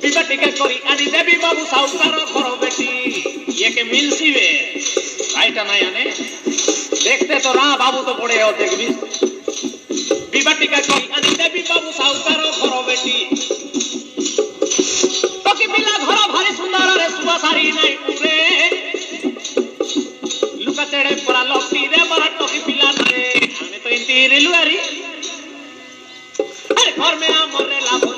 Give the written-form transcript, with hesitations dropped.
বিবাটিকে করি আনি দেবী বাবু সাউকার ঘর বেটি একে মিলছিবে রাইটা নাই আনে দেখতে তো রা বাবু তো পড়ে দেখবি বিবাটিকে করি আনি দেবী বাবু সাউকার ঘর বেটি তোকে পিলা ঘর ভারি সুন্দর রে সুবা সারি নাই পুরে লুকা তেড়ে পড়া লক্ষ্মী রে বড় তোকে পিলা রে আমি তো ইন্তি রেলুয়ারি अरे घर में आ मोरे लाभ